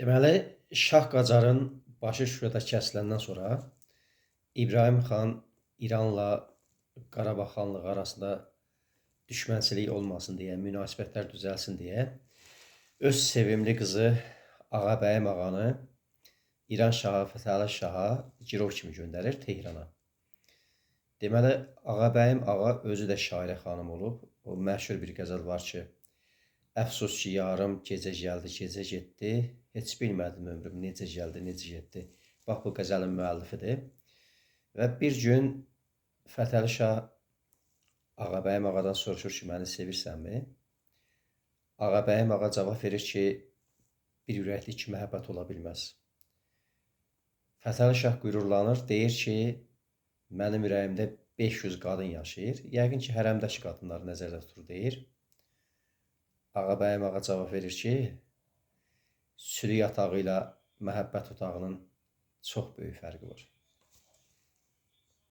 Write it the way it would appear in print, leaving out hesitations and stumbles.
Deməli, Şah Qacarın başı Şuşada kəsiləndən sonra İbrahim xan İranla Qarabağ xanlığı arasında düşmənçilik olmasın deyə, münasibətlər düzəlsin deyə öz sevimli qızı Ağabəyim ağanı İran şahı Fətəli Şaha girov kimi göndərir Tehrana. Deməli, Ağabəyim ağa özü də şairə xanım olub. O məşhur bir qəzəl var ki, əfsus ki, yarım gecə gəldi, gecə getdi, heç bilmədim ömrüm necə gəldi, necə getdi. Bax, bu qəzəlin müəllifidir. Və bir gün Fətəli Şah Ağabəyim ağadan soruşur ki, məni sevirsənmi? Ağabəyim ağa cavab verir ki, bir ürəkli iki məhəbbət ola bilməz. Fətəli Şah qürurlanır, deyir ki, mənim ürəyimdə 500 qadın yaşayır. Yəqin ki, hərəmdəki qadınları nəzərdə tutur, deyir. Ağabəyim ağa cavab verir ki, sürü yatağı ilə məhəbbət otağının çox böyük fərqi var.